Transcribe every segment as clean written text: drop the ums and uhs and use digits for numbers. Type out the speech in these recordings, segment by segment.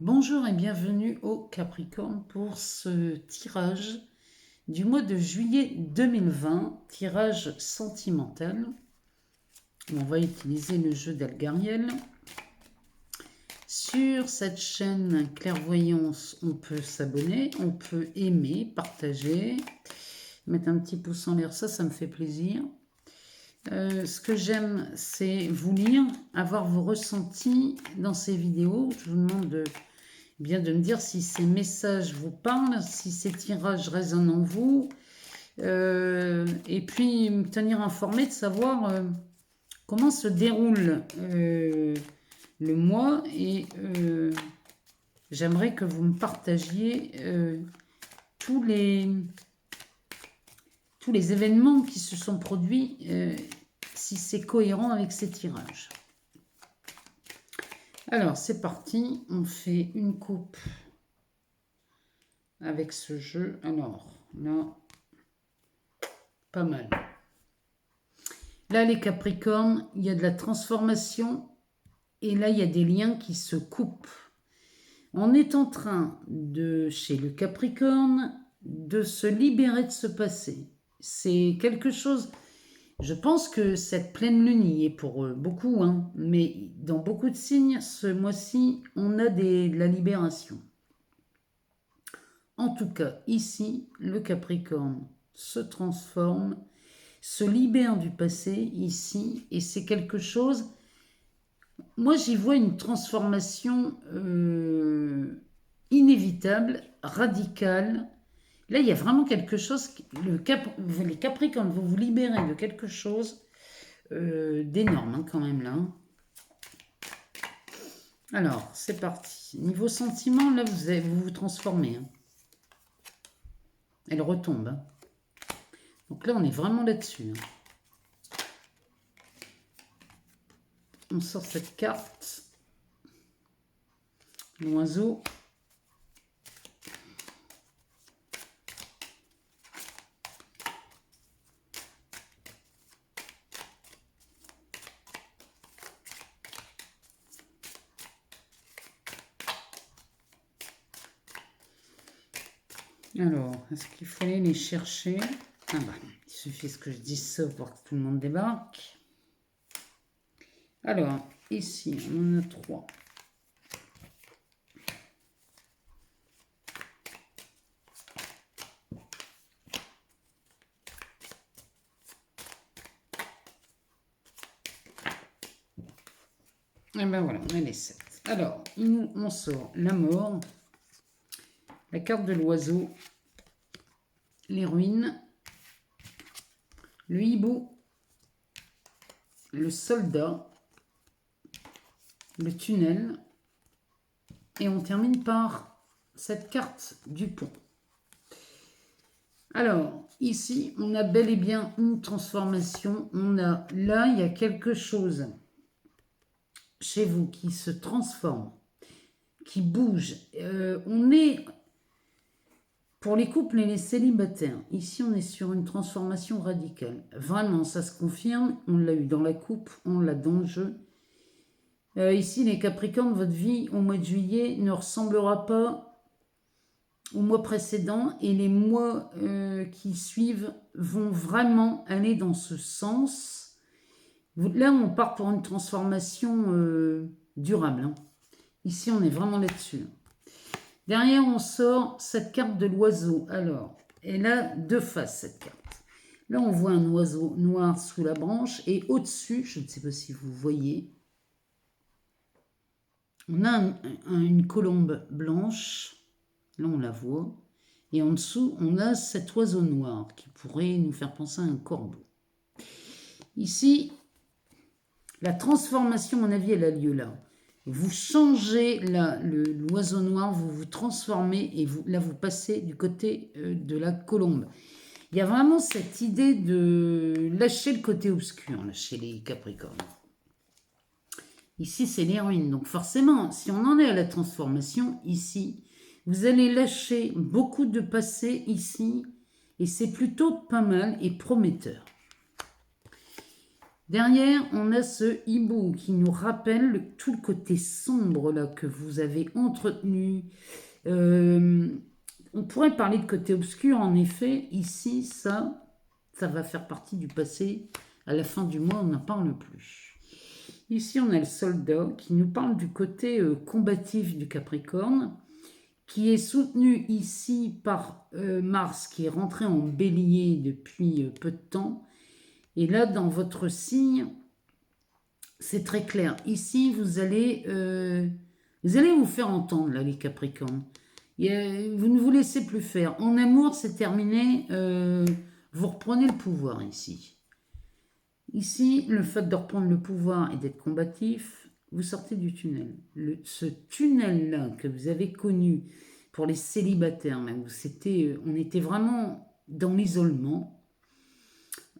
Bonjour et bienvenue au Capricorne pour ce tirage du mois de juillet 2020, tirage sentimental. On va utiliser le jeu d'Algariel. Sur cette chaîne Clairvoyance, on peut s'abonner, on peut aimer, partager, mettre un petit pouce en l'air, ça me fait plaisir. Ce que j'aime, c'est vous lire, avoir vos ressentis dans ces vidéos. Je vous demande de me dire si ces messages vous parlent, si ces tirages résonnent en vous. Et puis me tenir informé de savoir comment se déroule le mois. Et j'aimerais que vous me partagiez tous les événements qui se sont produits, si c'est cohérent avec ces tirages. Alors, c'est parti. On fait une coupe avec ce jeu. Alors, là, pas mal. Là, les Capricornes, il y a de la transformation. Et là, il y a des liens qui se coupent. On est en train de, chez le Capricorne, de se libérer de ce passé. C'est quelque chose... Je pense que cette pleine lune y est pour beaucoup, hein, mais dans beaucoup de signes, ce mois-ci, on a de la libération. En tout cas, ici, le Capricorne se transforme, se libère du passé, ici, et c'est quelque chose... Moi, j'y vois une transformation inévitable, radicale. Là, il y a vraiment quelque chose... les Capricornes, vous vous libérez de quelque chose d'énorme, hein, quand même, là. Alors, c'est parti. Niveau sentiment, là, vous vous transformez. Hein. Elle retombe. Hein. Donc là, on est vraiment là-dessus. Hein. On sort cette carte. L'oiseau. Alors, est-ce qu'il faut aller les chercher? Ah bah, il suffit que je dise ça pour que tout le monde débarque. Alors, ici, on en a 3. Et ben voilà, on a les 7. Alors, on sort la mort, la carte de l'oiseau, les ruines, le hibou, le soldat, le tunnel, et on termine par cette carte du pont. Alors, ici, on a bel et bien une transformation. On a, là, il y a quelque chose chez vous qui se transforme, qui bouge. On est, pour les couples et les célibataires, ici, on est sur une transformation radicale. Vraiment, ça se confirme. On l'a eu dans la coupe, on l'a dans le jeu. Ici, les Capricornes, votre vie au mois de juillet ne ressemblera pas au mois précédent et les mois qui suivent vont vraiment aller dans ce sens. Là, on part pour une transformation durable. Hein. Ici, on est vraiment là-dessus. Derrière, on sort cette carte de l'oiseau. Alors, elle a deux faces, cette carte. Là, on voit un oiseau noir sous la branche et au-dessus, je ne sais pas si vous voyez, on a une colombe blanche. Là, on la voit. Et en dessous, on a cet oiseau noir qui pourrait nous faire penser à un corbeau. Ici, la transformation, à mon avis, elle a lieu là. Vous changez l'oiseau noir, vous vous transformez et là, vous passez du côté de la colombe. Il y a vraiment cette idée de lâcher le côté obscur là, chez les Capricornes. Ici, c'est l'héroïne. Donc forcément, si on en est à la transformation, ici, vous allez lâcher beaucoup de passé ici, et c'est plutôt pas mal et prometteur. Derrière, on a ce hibou qui nous rappelle tout le côté sombre là, que vous avez entretenu. Euh, on pourrait parler de côté obscur, en effet. Ici, ça va faire partie du passé. À la fin du mois, on n'en parle plus. Ici, on a le soldat qui nous parle du côté combatif du Capricorne, qui est soutenu ici par Mars, qui est rentré en bélier depuis peu de temps. Et là, dans votre signe, c'est très clair. Ici, vous allez vous faire entendre, là, les Capricornes. Vous ne vous laissez plus faire. En amour, c'est terminé. Vous reprenez le pouvoir ici. Ici, le fait de reprendre le pouvoir et d'être combatif, vous sortez du tunnel. Ce tunnel-là que vous avez connu pour les célibataires, même, on était vraiment dans l'isolement,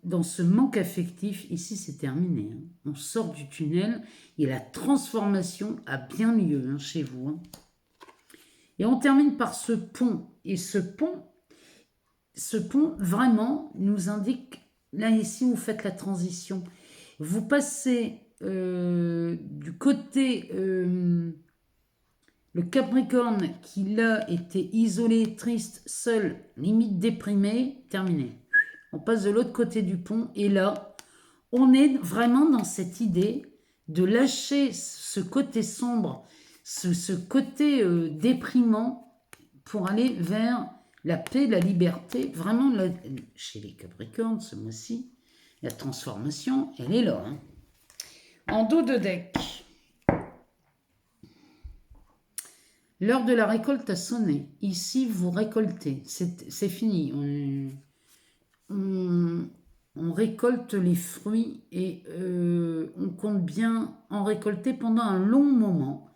dans ce manque affectif. Ici, c'est terminé. Hein. On sort du tunnel et la transformation a bien lieu hein, chez vous. Hein. Et on termine par ce pont. Et ce pont vraiment nous indique, là ici, vous faites la transition. Vous passez du côté, le Capricorne qui là était isolé, triste, seul, limite déprimé, terminé. On passe de l'autre côté du pont et là, on est vraiment dans cette idée de lâcher ce côté sombre, ce côté déprimant pour aller vers la paix, la liberté. Vraiment, là, chez les Capricornes, ce mois-ci, la transformation, elle est là. Hein. En dos de deck, l'heure de la récolte a sonné. Ici, vous récoltez. C'est fini. On récolte les fruits et on compte bien en récolter pendant un long moment.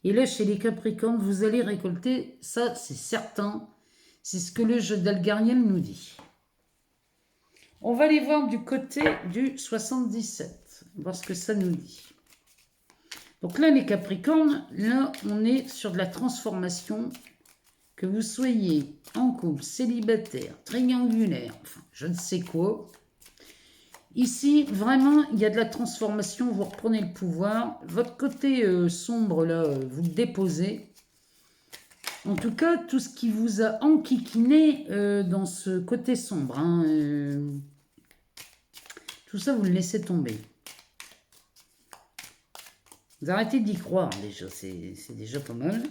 Et là, chez les Capricornes, vous allez récolter, ça c'est certain, c'est ce que le jeu d'Algariel nous dit. On va aller voir du côté du 77, voir ce que ça nous dit. Donc là, les Capricornes, là, on est sur de la transformation, que vous soyez en couple, célibataire, triangulaire, enfin, je ne sais quoi. Ici, vraiment, il y a de la transformation, vous reprenez le pouvoir. Votre côté sombre, là, vous le déposez. En tout cas, tout ce qui vous a enquiquiné dans ce côté sombre, hein, tout ça, vous le laissez tomber. Vous arrêtez d'y croire, déjà, c'est déjà pas mal.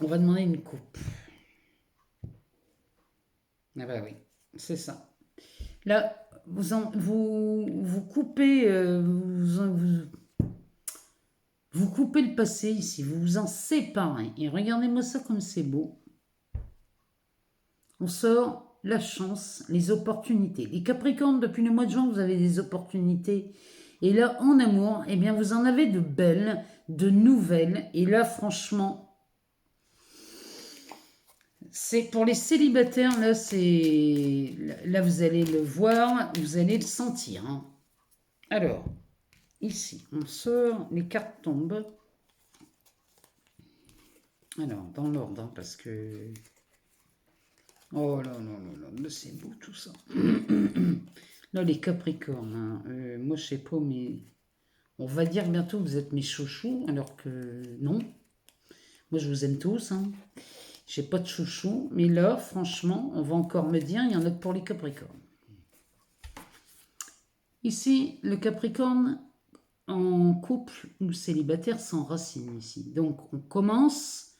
On va demander une coupe. Ah bah oui, c'est ça. Là, vous coupez, vous coupez le passé ici, vous vous en séparez. Et regardez-moi ça comme c'est beau. On sort la chance, les opportunités. Les Capricornes, depuis le mois de juin, vous avez des opportunités. Et là, en amour, eh bien, vous en avez de belles, de nouvelles. Et là, franchement, c'est pour les célibataires, là, là, vous allez le voir, vous allez le sentir. Hein. Alors, ici, on sort, les cartes tombent. Alors, dans l'ordre, hein, parce que... Oh là là là là, c'est beau tout ça. Là, les Capricornes, hein, moi, je sais pas, mais... On va dire bientôt que vous êtes mes chouchous, alors que non. Moi, je vous aime tous, hein. J'ai pas de chouchou, mais là, franchement, on va encore me dire, il y en a pour les Capricornes. Ici, le Capricorne, en couple ou célibataire, s'enracine ici. Donc, on commence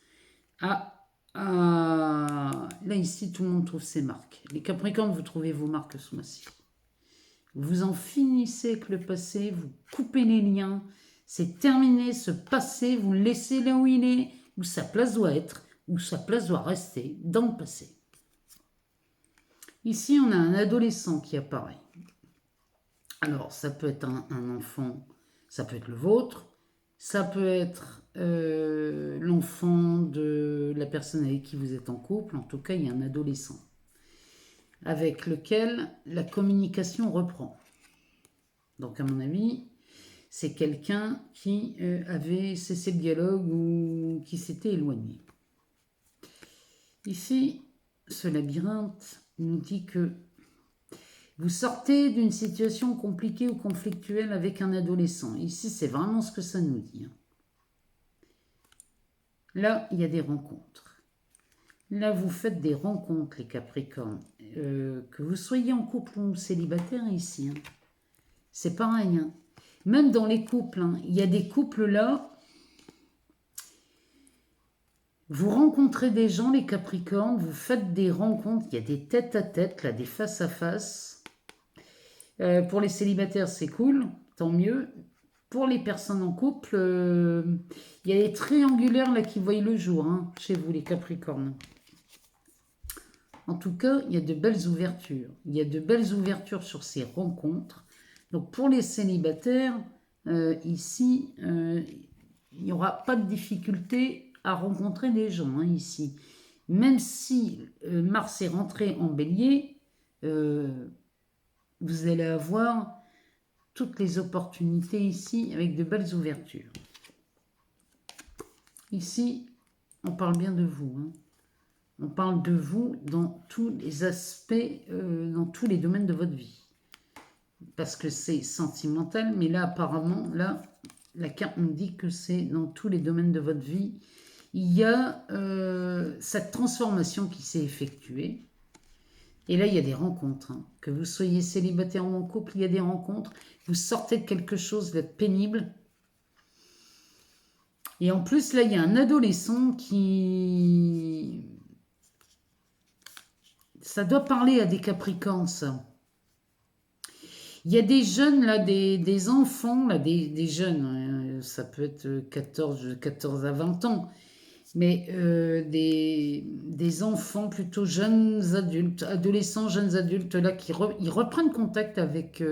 à... Là, ici, tout le monde trouve ses marques. Les Capricornes, vous trouvez vos marques ce mois-ci. Vous en finissez avec le passé, vous coupez les liens, c'est terminé, ce passé, vous le laissez là où il est, où sa place doit être, où sa place doit rester, dans le passé. Ici, on a un adolescent qui apparaît. Alors, ça peut être un enfant, ça peut être le vôtre, ça peut être l'enfant de la personne avec qui vous êtes en couple, en tout cas, il y a un adolescent avec lequel la communication reprend. Donc, à mon avis, c'est quelqu'un qui avait cessé le dialogue ou qui s'était éloigné. Ici, ce labyrinthe nous dit que Vous sortez d'une situation compliquée ou conflictuelle avec un adolescent. Ici, c'est vraiment ce que ça nous dit. Là, il y a des rencontres. Là, vous faites des rencontres, les Capricornes. Que vous soyez en couple ou célibataire ici, hein. C'est pareil. Hein. Même dans les couples, hein, il y a des couples là. Vous rencontrez des gens, les Capricornes, vous faites des rencontres. Il y a des tête-à-tête, là, des face-à-face. Pour les célibataires, c'est cool, tant mieux. Pour les personnes en couple, il y a les triangulaires là qui voient le jour, hein, chez vous, les Capricornes. En tout cas, il y a de belles ouvertures. Il y a de belles ouvertures sur ces rencontres. Donc pour les célibataires, ici, il n'y aura pas de difficulté à rencontrer des gens, hein, ici. Même si Mars est rentré en Bélier, vous allez avoir toutes les opportunités ici avec de belles ouvertures. Ici, on parle bien de vous, hein. On parle de vous dans tous les aspects, dans tous les domaines de votre vie. Parce que c'est sentimental, mais là, apparemment, là, la carte nous dit que c'est dans tous les domaines de votre vie. Il y a cette transformation qui s'est effectuée. Et là, il y a des rencontres. Hein. Que vous soyez célibataire ou en couple, il y a des rencontres. Vous sortez de quelque chose de pénible. Et en plus, là, il y a un adolescent qui... Ça doit parler à des Capricornes, ça. Il y a des jeunes, là, des enfants, là, des jeunes, hein, ça peut être 14 à 20 ans, mais des enfants plutôt jeunes adultes, adolescents, jeunes adultes, là, ils reprennent contact avec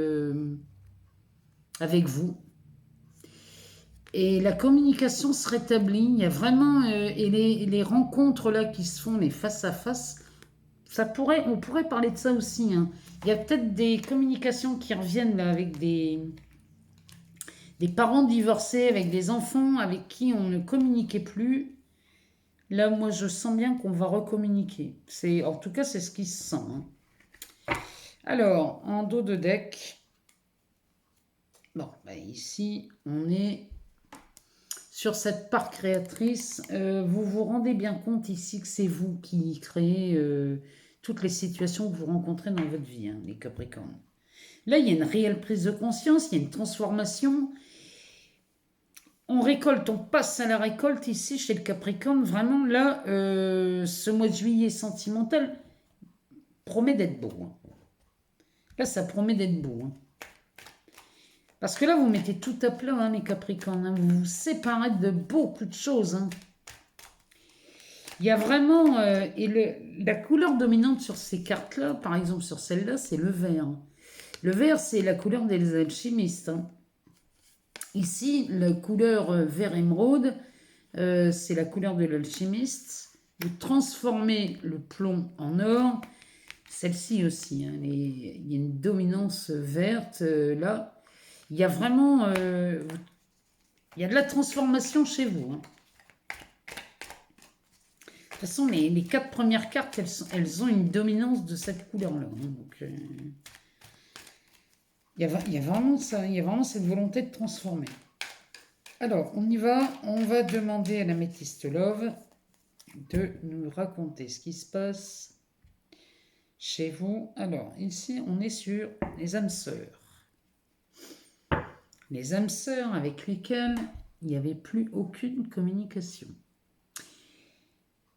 vous. Et la communication se rétablit. Il y a vraiment... et les rencontres, là, qui se font, les face-à-face, on pourrait parler de ça aussi, hein. Il y a peut-être des communications qui reviennent là, avec des parents divorcés, avec des enfants avec qui on ne communiquait plus. Là, moi, je sens bien qu'on va recommuniquer. En tout cas, c'est ce qui se sent. Hein. Alors, en dos de deck, bon, bah ici, on est sur cette part créatrice. Vous vous rendez bien compte ici que c'est vous qui créez toutes les situations que vous rencontrez dans votre vie, hein, les Capricornes. Là, il y a une réelle prise de conscience, il y a une transformation. On récolte, on passe à la récolte ici chez le Capricorne. Vraiment, là, ce mois de juillet sentimental promet d'être beau. Hein. Là, ça promet d'être beau. Hein. Parce que là, vous mettez tout à plat, hein, les Capricornes. Hein. Vous vous séparez de beaucoup de choses. Hein. Il y a vraiment... la couleur dominante sur ces cartes-là, par exemple sur celle-là, c'est le vert. Le vert, c'est la couleur des alchimistes. Hein. Ici, la couleur vert émeraude, c'est la couleur de l'alchimiste. Vous transformez le plomb en or. Celle-ci aussi, hein, il y a une dominance verte là. Il y a vraiment... il y a de la transformation chez vous. Hein. De toute façon, les 4 premières cartes, elles ont une dominance de cette couleur-là. Hein, donc, il y a vraiment ça, il y a vraiment cette volonté de transformer. Alors, on y va. On va demander à la Métiste Love de nous raconter ce qui se passe chez vous. Alors, ici, on est sur les âmes sœurs. Les âmes sœurs avec lesquelles il n'y avait plus aucune communication.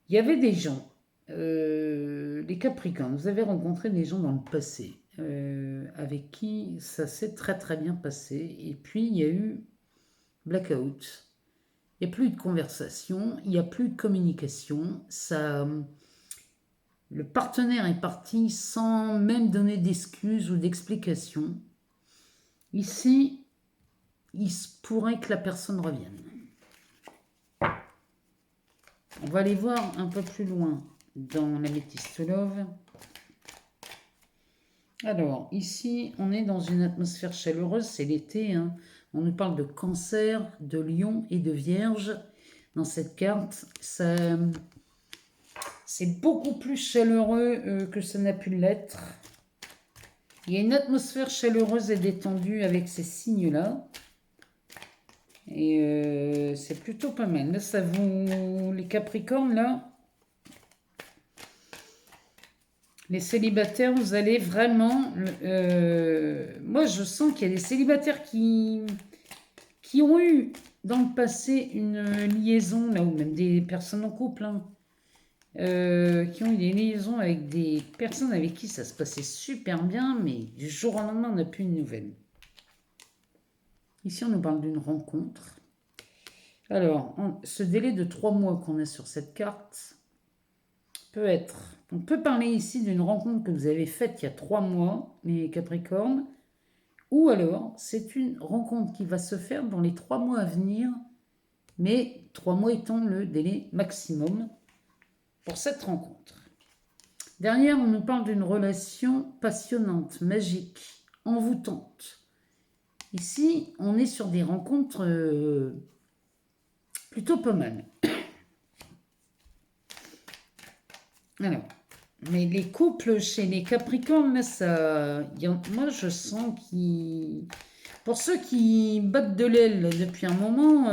Il y avait des gens, les Capricornes, vous avez rencontré des gens dans le passé avec qui ça s'est très très bien passé. Et puis, il y a eu blackout. Il n'y a plus de conversation, il n'y a plus de communication. Le partenaire est parti sans même donner d'excuses ou d'explications. Ici, il se pourrait que la personne revienne. On va aller voir un peu plus loin dans la Métiste Love. Alors, ici, on est dans une atmosphère chaleureuse, c'est l'été. Hein. On nous parle de Cancer, de Lion et de Vierge. Dans cette carte, c'est beaucoup plus chaleureux que ça n'a pu l'être. Il y a une atmosphère chaleureuse et détendue avec ces signes-là. Et c'est plutôt pas mal. Là, ça vous... Les Capricornes, là, les célibataires, vous allez vraiment... moi, je sens qu'il y a des célibataires qui ont eu dans le passé une liaison, là, ou même des personnes en couple, hein, qui ont eu des liaisons avec des personnes avec qui ça se passait super bien, mais du jour au lendemain, on n'a plus de nouvelles. Ici, on nous parle d'une rencontre. Alors, ce délai de 3 mois qu'on a sur cette carte peut être... On peut parler ici d'une rencontre que vous avez faite il y a 3 mois, les Capricornes, ou alors c'est une rencontre qui va se faire dans les 3 mois à venir, mais 3 mois étant le délai maximum pour cette rencontre. Derrière, on nous parle d'une relation passionnante, magique, envoûtante. Ici, on est sur des rencontres plutôt pas mal. Alors, mais les couples chez les Capricornes, là, ça, moi je sens qu'ils... Pour ceux qui battent de l'aile depuis un moment,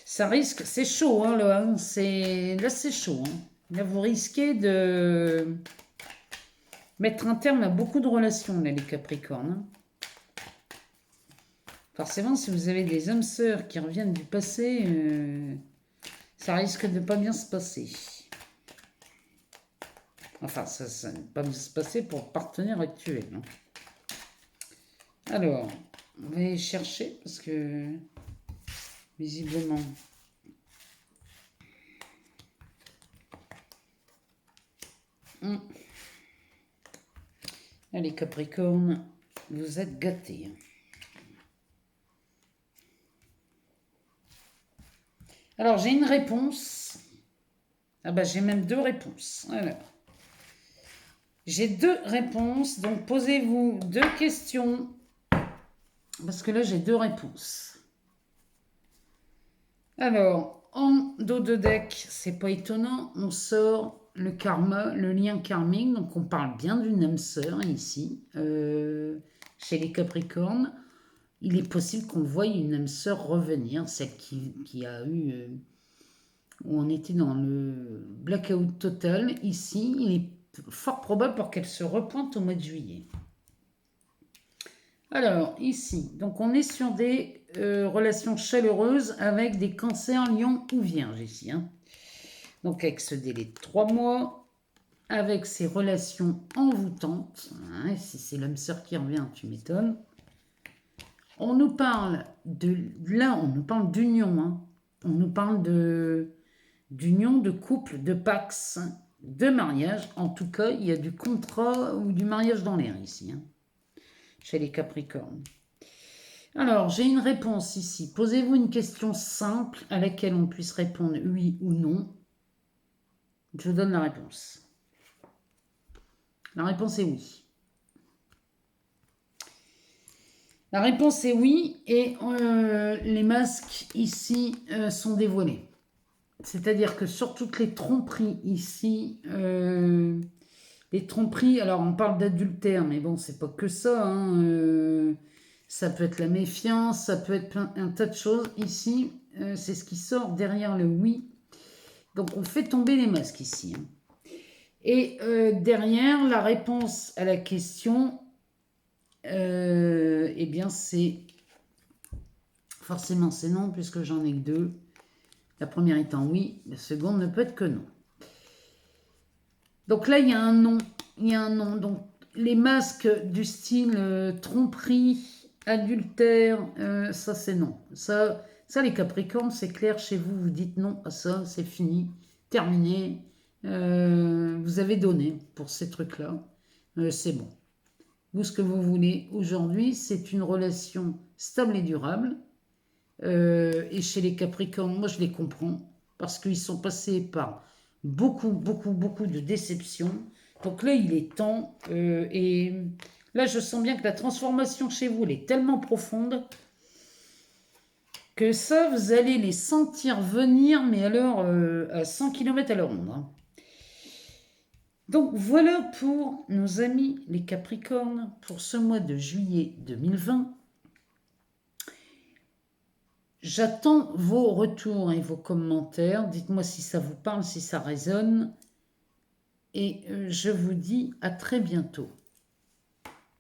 ça risque... C'est chaud, hein, là, hein, là c'est chaud. Hein. Là, vous risquez de mettre un terme à beaucoup de relations, là, les Capricornes. Hein. Forcément, si vous avez des âmes sœurs qui reviennent du passé, ça risque de pas bien se passer. Enfin, ça ne va pas bien se passer pour le partenaire actuel. Hein. Alors, on va aller chercher parce que, visiblement... Allez, Capricorne, vous êtes gâtés. Alors, j'ai une réponse. Ah bah, j'ai même 2 réponses. Alors, j'ai 2 réponses. Donc, posez-vous 2 questions. Parce que là, j'ai 2 réponses. Alors, en dos de deck, c'est pas étonnant. On sort le karma, le lien karmique. Donc, on parle bien d'une âme sœur ici. Chez les Capricornes. Il est possible qu'on voie une âme sœur revenir, celle qui a eu... où on était dans le blackout total. Ici, il est fort probable pour qu'elle se repointe au mois de juillet. Alors, ici, donc on est sur des relations chaleureuses avec des cancers, lions ou vierges ici. Hein. Donc, avec ce délai de 3 mois, avec ces relations envoûtantes, hein, si c'est l'âme sœur qui revient, tu m'étonnes. On nous parle de... Là, on nous parle d'union. Hein. On nous parle d'union, de couple, de pax, de mariage. En tout cas, il y a du contrat ou du mariage dans l'air ici, hein, chez les Capricornes. Alors, j'ai une réponse ici. Posez-vous une question simple à laquelle on puisse répondre oui ou non. Je vous donne la réponse. La réponse est oui. La réponse est oui et les masques ici sont dévoilés. C'est-à-dire que sur toutes les tromperies ici, les tromperies, alors on parle d'adultère, mais bon, c'est pas que ça. Hein, ça peut être la méfiance, ça peut être un tas de choses. Ici, c'est ce qui sort derrière le oui. Donc on fait tomber les masques ici. Hein. Et derrière, la réponse à la question, eh bien c'est... Forcément c'est non, puisque j'en ai que 2. La première étant oui, la seconde ne peut être que non. Donc là, il y a un non. Il y a un non. Donc les masques du style tromperie, adultère, ça c'est non. Ça, les Capricornes, c'est clair, chez vous, vous dites non à ça, c'est fini, terminé. Vous avez donné pour ces trucs-là. C'est bon. Vous, ce que vous voulez aujourd'hui, c'est une relation stable et durable. Et chez les Capricornes, moi je les comprends, parce qu'ils sont passés par beaucoup de déceptions. Donc là, il est temps. Et là, je sens bien que la transformation chez vous, elle est tellement profonde que ça, vous allez les sentir venir, mais alors à 100 km à la ronde. Hein. Donc voilà pour nos amis les Capricornes pour ce mois de juillet 2020. J'attends vos retours et vos commentaires. Dites-moi si ça vous parle, si ça résonne. Et je vous dis à très bientôt.